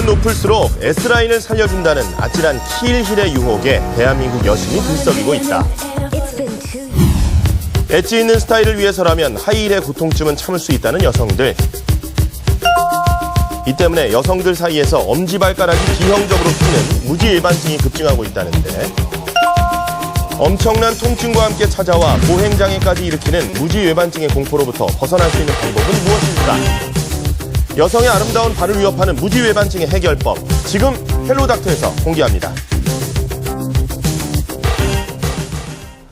높을수록 S라인을 살려준다는 아찔한 킬힐의 유혹에 대한민국 여심이 들썩이고 있다. 엣지 있는 스타일을 위해서라면 하이힐의 고통쯤은 참을 수 있다는 여성들. 이 때문에 여성들 사이에서 엄지발가락이 기형적으로 휘는 무지일반증이 급증하고 있다는데, 엄청난 통증과 함께 찾아와 보행장애까지 일으키는 무지외반증의 공포로부터 벗어날 수 있는 방법은 무엇일까? 여성의 아름다운 발을 위협하는 무지외반증의 해결법, 지금 헬로닥터에서 공개합니다.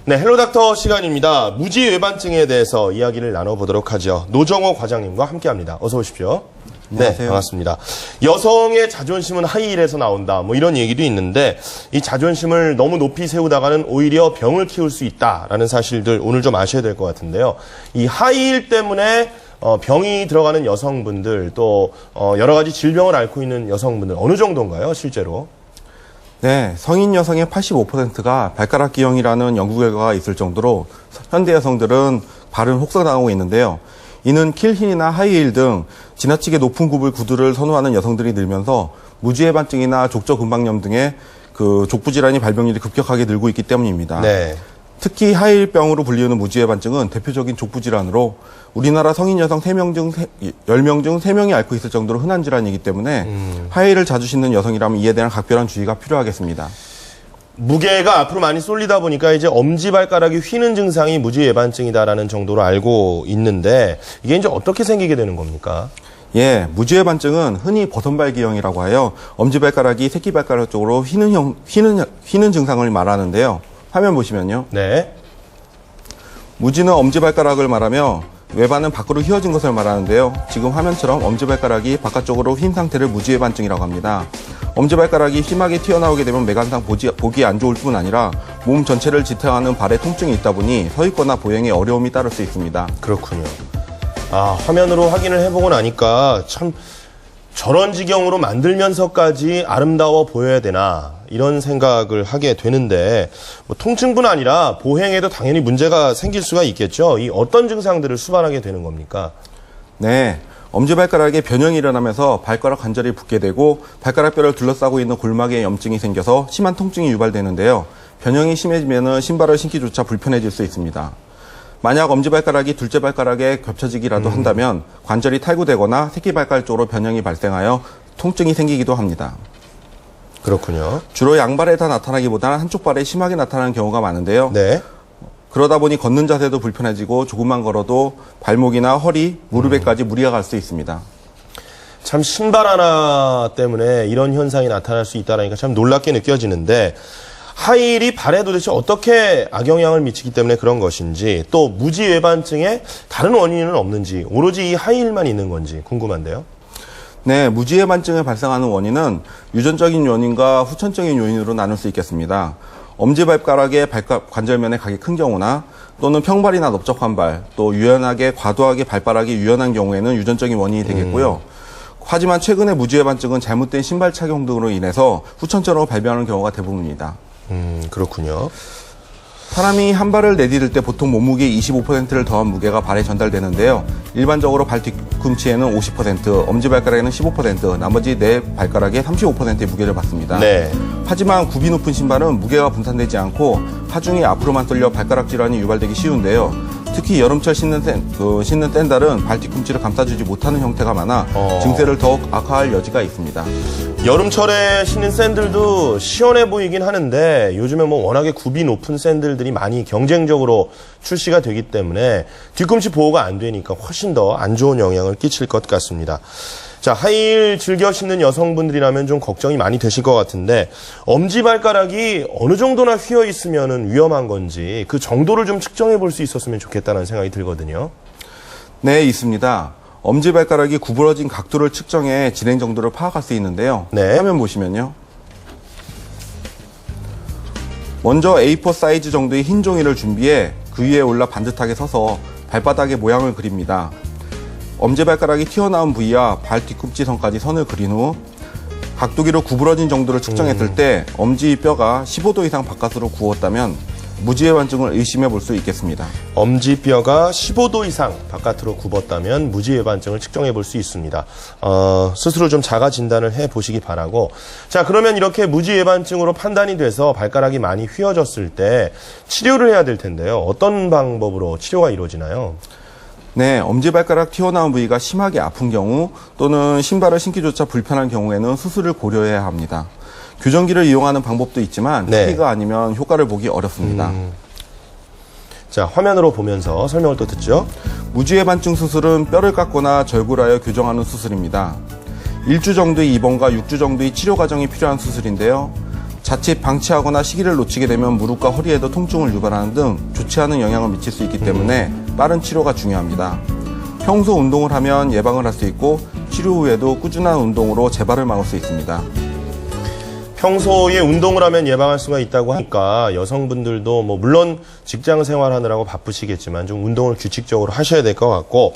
네, 헬로닥터 시간입니다. 무지외반증에 대해서 이야기를 나눠보도록 하죠. 노정호 과장님과 함께합니다. 어서 오십시오. 안녕하세요. 네, 반갑습니다. 여성의 자존심은 하이힐에서 나온다, 뭐 이런 얘기도 있는데, 이 자존심을 너무 높이 세우다가는 오히려 병을 키울 수 있다라는 사실들 오늘 좀 아셔야 될 것 같은데요. 이 하이힐 때문에 병이 들어가는 여성분들, 또 여러 가지 질병을 앓고 있는 여성분들 어느 정도인가요, 실제로? 네, 성인 여성의 85%가 발가락 기형이라는 연구 결과가 있을 정도로 현대 여성들은 발은 혹사당하고 있는데요. 이는 킬힐이나 하이힐 등 지나치게 높은 굽을 구두를 선호하는 여성들이 늘면서 무지해반증이나 족저근막염 등의 족부질환이 발병률이 급격하게 늘고 있기 때문입니다. 네. 특히 하이힐병으로 불리우는 무지해반증은 대표적인 족부질환으로 우리나라 성인 여성 10명 중 3명이 앓고 있을 정도로 흔한 질환이기 때문에 하이힐을 자주 신는 여성이라면 이에 대한 각별한 주의가 필요하겠습니다. 무게가 앞으로 많이 쏠리다 보니까 이제 엄지발가락이 휘는 증상이 무지외반증이다라는 정도로 알고 있는데, 이게 이제 어떻게 생기게 되는 겁니까? 예, 무지외반증은 흔히 버선발 기형이라고 하여 엄지발가락이 새끼발가락 쪽으로 휘는 증상을 말하는데요. 화면 보시면요. 네. 무지는 엄지발가락을 말하며 외반은 밖으로 휘어진 것을 말하는데요. 지금 화면처럼 엄지발가락이 바깥쪽으로 휜 상태를 무지외반증이라고 합니다. 엄지발가락이 심하게 튀어나오게 되면 매관상 보기 안 좋을 뿐 아니라 몸 전체를 지탱하는 발에 통증이 있다 보니 서 있거나 보행에 어려움이 따를 수 있습니다. 그렇군요. 아, 화면으로 확인을 해보고 나니까 참 저런 지경으로 만들면서까지 아름다워 보여야 되나, 이런 생각을 하게 되는데, 뭐 통증뿐 아니라 보행에도 당연히 문제가 생길 수가 있겠죠. 이 어떤 증상들을 수반하게 되는 겁니까? 네. 엄지발가락에 변형이 일어나면서 발가락 관절이 붓게 되고 발가락뼈를 둘러싸고 있는 골막에 염증이 생겨서 심한 통증이 유발되는데요. 변형이 심해지면 신발을 신기조차 불편해질 수 있습니다. 만약 엄지발가락이 둘째 발가락에 겹쳐지기라도 한다면 관절이 탈구되거나 새끼발가락 쪽으로 변형이 발생하여 통증이 생기기도 합니다. 그렇군요. 주로 양발에다 나타나기보다는 한쪽 발에 심하게 나타나는 경우가 많은데요. 네. 그러다 보니 걷는 자세도 불편해지고 조금만 걸어도 발목이나 허리, 무릎에까지 무리가 갈 수 있습니다. 참 신발 하나 때문에 이런 현상이 나타날 수 있다니까 참 놀랍게 느껴지는데, 하이힐이 발에 도대체 어떻게 악영향을 미치기 때문에 그런 것인지, 또 무지외반증에 다른 원인은 없는지, 오로지 이 하이힐만 있는 건지 궁금한데요. 네, 무지외반증을 발생하는 원인은 유전적인 요인과 후천적인 요인으로 나눌 수 있겠습니다. 엄지발가락의 관절면에 각이 큰 경우나 또는 평발이나 넓적한 발, 또 유연하게 과도하게 발바닥이 유연한 경우에는 유전적인 원인이 되겠고요. 하지만 최근의 무지외반증은 잘못된 신발 착용 등으로 인해서 후천적으로 발병하는 경우가 대부분입니다. 그렇군요. 사람이 한 발을 내디딜 때 보통 몸무게의 25%를 더한 무게가 발에 전달되는데요. 일반적으로 발 뒤꿈치에는 50%, 엄지발가락에는 15%, 나머지 네 발가락에 35%의 무게를 받습니다. 네. 하지만 굽이 높은 신발은 무게가 분산되지 않고 하중이 앞으로만 쏠려 발가락 질환이 유발되기 쉬운데요. 특히 여름철 신는 샌들은 발 뒤꿈치를 감싸주지 못하는 형태가 많아 증세를 더욱 악화할 여지가 있습니다. 여름철에 신는 샌들도 시원해 보이긴 하는데, 요즘에 뭐 워낙에 굽이 높은 샌들들이 많이 경쟁적으로 출시가 되기 때문에 뒤꿈치 보호가 안 되니까 훨씬 더 안 좋은 영향을 끼칠 것 같습니다. 자, 하이힐 즐겨 신는 여성분들이라면 좀 걱정이 많이 되실 것 같은데, 엄지발가락이 어느 정도나 휘어 있으면 위험한 건지 그 정도를 좀 측정해 볼 수 있었으면 좋겠다는 생각이 들거든요. 네, 있습니다. 엄지발가락이 구부러진 각도를 측정해 진행 정도를 파악할 수 있는데요. 네. 화면 보시면요. 먼저 A4 사이즈 정도의 흰 종이를 준비해 그 위에 올라 반듯하게 서서 발바닥의 모양을 그립니다. 엄지발가락이 튀어나온 부위와 발 뒤꿈치 선까지 선을 그린 후 각도기로 구부러진 정도를 측정했을 때 엄지뼈가 15도 이상 바깥으로 구웠다면 무지해반증을 의심해 볼 수 있겠습니다. 엄지뼈가 15도 이상 바깥으로 굽었다면 무지해반증을 측정해 볼 수 있습니다. 스스로 좀 자가 진단을 해 보시기 바라고. 자, 그러면 이렇게 무지해반증으로 판단이 돼서 발가락이 많이 휘어졌을 때 치료를 해야 될 텐데요. 어떤 방법으로 치료가 이루어지나요? 네, 엄지발가락 튀어나온 부위가 심하게 아픈 경우 또는 신발을 신기조차 불편한 경우에는 수술을 고려해야 합니다. 교정기를 이용하는 방법도 있지만 네. 초기가 아니면 효과를 보기 어렵습니다. 자, 화면으로 보면서 설명을 또 듣죠. 무지해반증 수술은 뼈를 깎거나 절골하여 교정하는 수술입니다. 1주 정도의 입원과 6주 정도의 치료 과정이 필요한 수술인데요. 자칫 방치하거나 시기를 놓치게 되면 무릎과 허리에도 통증을 유발하는 등 좋지 않은 영향을 미칠 수 있기 때문에 빠른 치료가 중요합니다. 평소 운동을 하면 예방을 할 수 있고 치료 후에도 꾸준한 운동으로 재발을 막을 수 있습니다. 평소에 운동을 하면 예방할 수가 있다고 하니까 여성분들도 뭐 물론 직장 생활하느라고 바쁘시겠지만 좀 운동을 규칙적으로 하셔야 될 것 같고,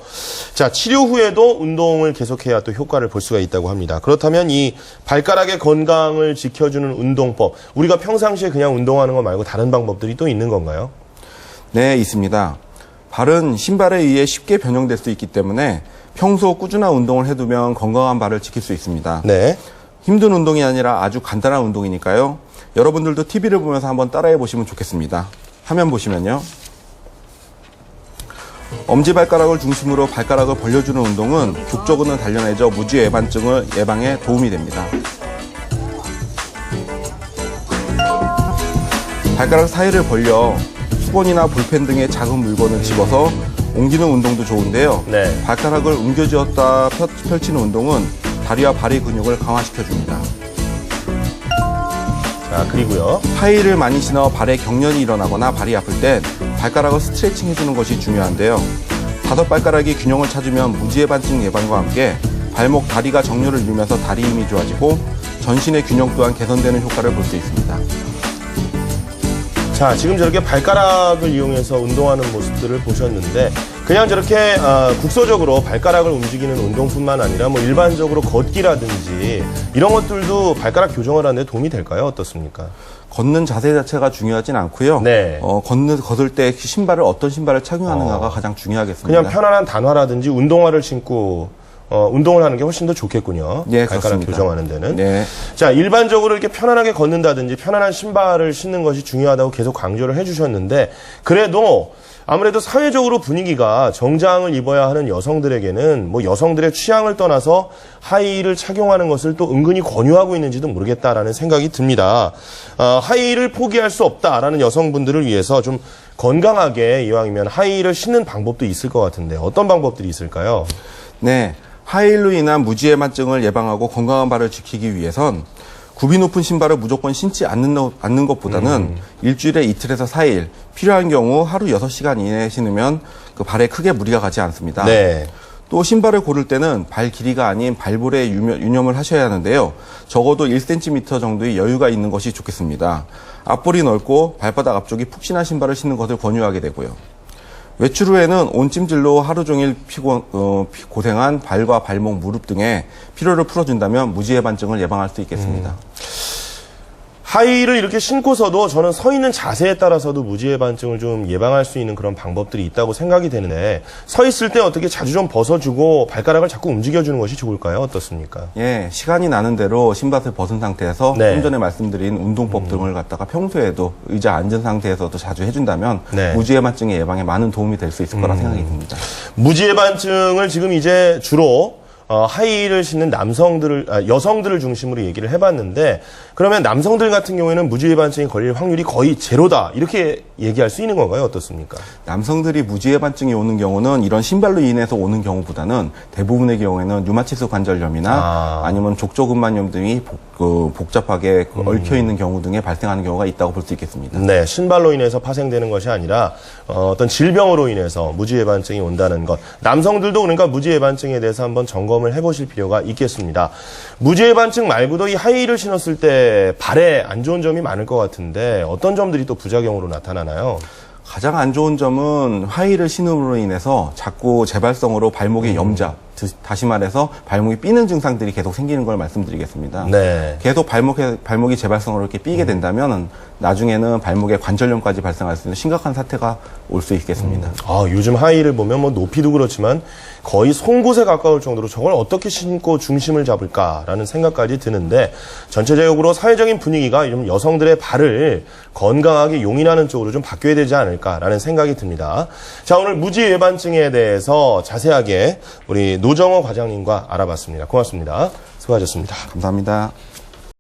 자, 치료 후에도 운동을 계속해야 또 효과를 볼 수가 있다고 합니다. 그렇다면 이 발가락의 건강을 지켜주는 운동법, 우리가 평상시에 그냥 운동하는 거 말고 다른 방법들이 또 있는 건가요? 네, 있습니다. 발은 신발에 의해 쉽게 변형될 수 있기 때문에 평소 꾸준한 운동을 해두면 건강한 발을 지킬 수 있습니다. 네. 힘든 운동이 아니라 아주 간단한 운동이니까요. 여러분들도 TV를 보면서 한번 따라해 보시면 좋겠습니다. 화면 보시면요. 엄지발가락을 중심으로 발가락을 벌려주는 운동은 족저근을 단련해줘 무지해반증을 예방에 도움이 됩니다. 발가락 사이를 벌려 수건이나 볼펜 등의 작은 물건을 집어서 옮기는 운동도 좋은데요. 네. 발가락을 옮겨쥐었다 펼치는 운동은 다리와 발의 근육을 강화시켜줍니다. 자, 그리고요. 하이힐을 많이 신어 발에 경련이 일어나거나 발이 아플 땐 발가락을 스트레칭 해주는 것이 중요한데요. 5발가락이 균형을 찾으면 무지해반증 예방과 함께 발목, 다리가 정렬을 이루면서 다리 힘이 좋아지고 전신의 균형 또한 개선되는 효과를 볼 수 있습니다. 자, 지금 저렇게 발가락을 이용해서 운동하는 모습들을 보셨는데, 그냥 저렇게 국소적으로 발가락을 움직이는 운동뿐만 아니라 뭐 일반적으로 걷기라든지 이런 것들도 발가락 교정을 하는 데 도움이 될까요? 어떻습니까? 걷는 자세 자체가 중요하진 않고요. 네. 걷을 때 신발을 어떤 신발을 착용하느냐가 가장 중요하겠습니다. 그냥 편안한 단화라든지 운동화를 신고 운동을 하는 게 훨씬 더 좋겠군요. 네, 발가락 그렇습니다. 교정하는 데는. 네. 자, 일반적으로 이렇게 편안하게 걷는다든지 편안한 신발을 신는 것이 중요하다고 계속 강조를 해주셨는데, 그래도 아무래도 사회적으로 분위기가 정장을 입어야 하는 여성들에게는 뭐 여성들의 취향을 떠나서 하이힐을 착용하는 것을 또 은근히 권유하고 있는지도 모르겠다라는 생각이 듭니다. 하이힐을 포기할 수 없다라는 여성분들을 위해서 좀 건강하게 이왕이면 하이힐을 신는 방법도 있을 것 같은데 어떤 방법들이 있을까요? 네. 하이힐로 인한 무지해반증을 예방하고 건강한 발을 지키기 위해선 굽이 높은 신발을 무조건 신지 않는 것보다는 일주일에 이틀에서 4일, 필요한 경우 하루 6시간 이내에 신으면 그 발에 크게 무리가 가지 않습니다. 네. 또 신발을 고를 때는 발 길이가 아닌 발볼에 유념을 하셔야 하는데요. 적어도 1cm 정도의 여유가 있는 것이 좋겠습니다. 앞볼이 넓고 발바닥 앞쪽이 푹신한 신발을 신는 것을 권유하게 되고요. 외출 후에는 온 찜질로 하루 종일 고생한 발과 발목, 무릎 등의 피로를 풀어준다면 무지해반증을 예방할 수 있겠습니다. 하이힐을 이렇게 신고서도 저는 서 있는 자세에 따라서도 무지해반증을 좀 예방할 수 있는 그런 방법들이 있다고 생각이 되는데, 서 있을 때 어떻게 자주 좀 벗어주고 발가락을 자꾸 움직여주는 것이 좋을까요? 어떻습니까? 예, 시간이 나는 대로 신발을 벗은 상태에서 네. 좀 전에 말씀드린 운동법 등을 갖다가 평소에도 의자 앉은 상태에서도 자주 해준다면 네. 무지해반증의 예방에 많은 도움이 될 수 있을 거라 생각이 듭니다. 무지해반증을 지금 이제 주로 하이힐을 신는 여성들을 중심으로 얘기를 해봤는데, 그러면 남성들 같은 경우에는 무지해반증이 걸릴 확률이 거의 제로다, 이렇게 얘기할 수 있는 건가요? 어떻습니까? 남성들이 무지해반증이 오는 경우는 이런 신발로 인해서 오는 경우보다는 대부분의 경우에는 류마티스 관절염이나 아니면 족저근만염 등이 복잡하게 얽혀 있는 경우 등에 발생하는 경우가 있다고 볼 수 있겠습니다. 네, 신발로 인해서 파생되는 것이 아니라 어떤 질병으로 인해서 무지해반증이 온다는 것. 남성들도 그러니까 무지해반증에 대해서 한번 점검을 해보실 필요가 있겠습니다. 무지해반증 말고도 이 하이힐을 신었을 때 발에 안 좋은 점이 많을 것 같은데 어떤 점들이 또 부작용으로 나타나나요? 가장 안 좋은 점은 하이힐을 신음으로 인해서 자꾸 재발성으로 발목에 염자, 다시 말해서 발목이 삐는 증상들이 계속 생기는 걸 말씀드리겠습니다. 네. 계속 발목이 재발성으로 이렇게 삐게 된다면 나중에는 발목에 관절염까지 발생할 수 있는 심각한 사태가 올 수 있겠습니다. 아, 요즘 하이힐을 보면 뭐 높이도 그렇지만 거의 송곳에 가까울 정도로 저걸 어떻게 신고 중심을 잡을까라는 생각까지 드는데 전체적으로 사회적인 분위기가 좀 여성들의 발을 건강하게 용인하는 쪽으로 좀 바뀌어야 되지 않을까라는 생각이 듭니다. 자, 오늘 무지 외반증에 대해서 자세하게 우리 노정호 과장님과 알아봤습니다. 고맙습니다. 수고하셨습니다. 감사합니다.